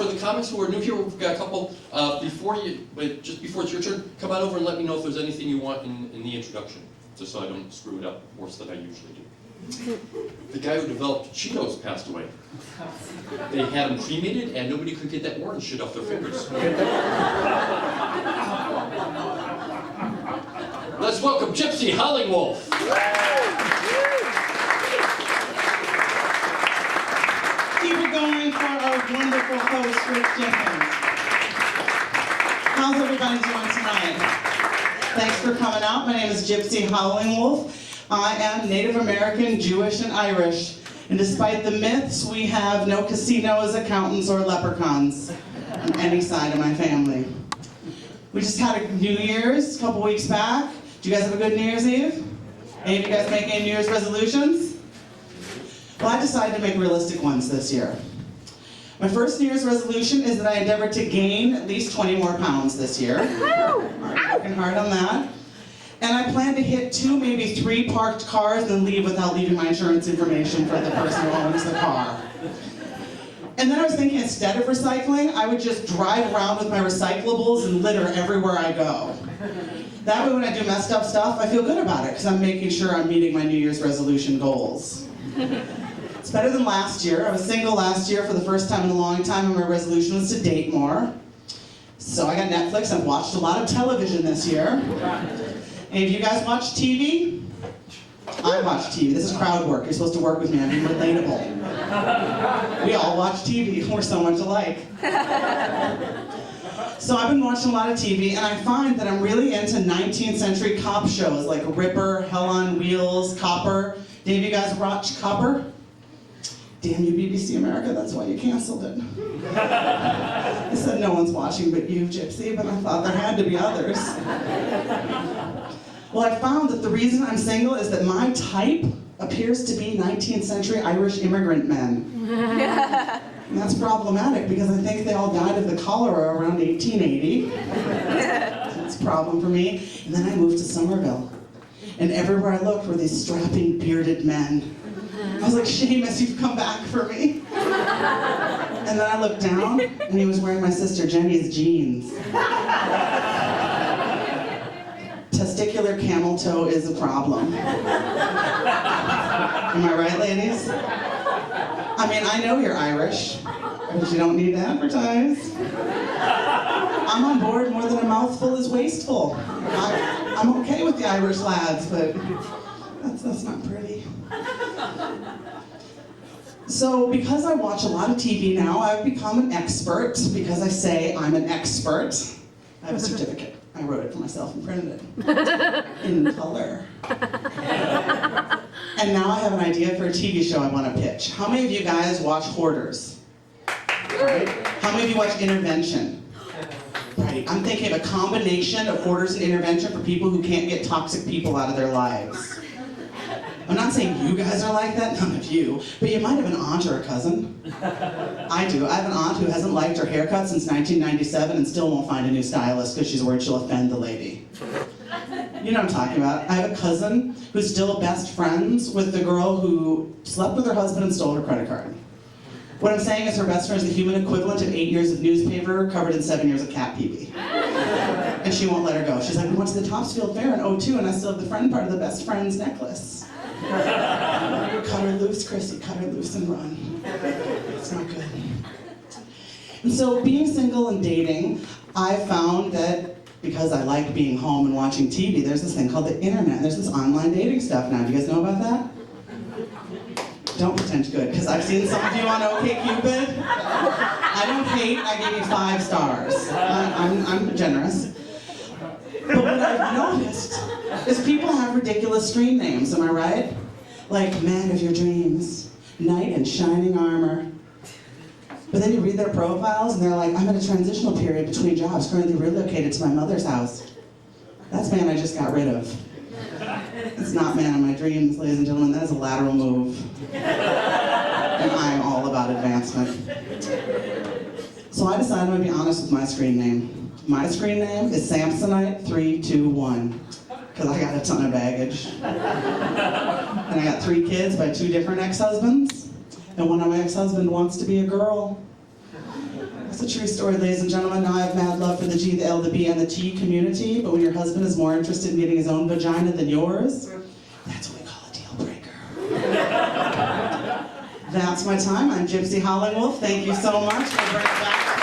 for the comics who are new here, we've got a couple, just before it's your turn, come on over and let me know if there's anything you want in the introduction, just so I don't screw it up worse than I usually do. The guy who developed Cheetos passed away. They had them cremated and nobody could get that orange shit off their fingers. Let's welcome Gypsy, Howling Wolf. Keep it going for our wonderful host, Rick Jenkins. How's everybody doing tonight? Thanks for coming out. My name is Gypsy Howling Wolf. I am Native American, Jewish, and Irish. And despite the myths, we have no casinos, accountants, or leprechauns on any side of my family. We just had a New Year's a couple weeks back. Did you guys have a good New Year's Eve? Any of you guys make any New Year's resolutions? Well, I decided to make realistic ones this year. My first New Year's resolution is that I endeavor to gain at least 20 more pounds this year. I'm working hard on that. And I plan to hit 2, maybe 3 parked cars and then leave without leaving my insurance information for the person who owns the car. And then I was thinking, instead of recycling, I would just drive around with my recyclables and litter everywhere I go. That way when I do messed up stuff, I feel good about it, because I'm making sure I'm meeting my New Year's resolution goals. It's better than last year. I was single last year for the first time in a long time, and my resolution was to date more. So I got Netflix. I've watched a lot of television this year. Any of you guys watch TV? I watch TV. This is crowd work. You're supposed to work with me. I'm being relatable. We all watch TV. We're so much alike. So I've been watching a lot of TV, and I find that I'm really into 19th century cop shows like Ripper, Hell on Wheels, Copper. Any of you guys watch Copper? Damn you, BBC America, that's why you canceled it. I said no one's watching but you, Gypsy, but I thought there had to be others. Well, I found that the reason I'm single is that my type appears to be 19th century Irish immigrant men. And that's problematic because I think they all died of the cholera around 1880. That's a problem for me. And then I moved to Somerville. And everywhere I looked were these strapping, bearded men. I was like, Seamus, you've come back for me. And then I looked down, and he was wearing my sister Jenny's jeans. Testicular camel toe is a problem. Am I right, ladies? I mean, I know you're Irish, but you don't need to advertise. I'm on board. More than a mouthful is wasteful. I'm okay with the Irish lads, but that's not pretty. So because I watch a lot of TV now, I've become an expert because I say I'm an expert. I have a certificate. I wrote it for myself and printed it in color. And now I have an idea for a TV show I want to pitch. How many of you guys watch Hoarders? Right? How many of you watch Intervention? Right. I'm thinking of a combination of Hoarders and Intervention for people who can't get toxic people out of their lives. I'm not saying you guys are like that, none of you, but you might have an aunt or a cousin. I do. I have an aunt who hasn't liked her haircut since 1997 and still won't find a new stylist because she's worried she'll offend the lady. You know what I'm talking about. I have a cousin who's still best friends with the girl who slept with her husband and stole her credit card. What I'm saying is her best friend is the human equivalent of 8 years of newspaper covered in 7 years of cat pee-pee. And she won't let her go. She's like, we went to the Topsfield Fair in '02 and I still have the friend part of the best friend's necklace. Cut her loose, Chrissy, cut her loose and run. It's not good. And so being single and dating, I found that because I like being home and watching TV, there's this thing called the internet. There's this online dating stuff now. Do you guys know about that? Don't pretend good, because I've seen some of you on OkCupid. I don't hate, I gave you 5 stars. I'm generous. But what I've noticed is people have ridiculous screen names, am I right? Like Man of Your Dreams, Knight in Shining Armor. But then you read their profiles and they're like, I'm in a transitional period between jobs, currently relocated to my mother's house. That's man I just got rid of. It's not man of my dreams, ladies and gentlemen, that is a lateral move. And I'm all about advancement. So I decided I'm going to be honest with my screen name. My screen name is Samsonite321, because I got a ton of baggage. And I got 3 kids by 2 different ex-husbands, and one of my ex-husbands wants to be a girl. That's a true story, ladies and gentlemen. Now I have mad love for the G, the L, the B, and the T community, but when your husband is more interested in getting his own vagina than yours, that's what we call a deal breaker. That's my time. I'm Gypsy Howling. Thank you so much. We'll bring it back.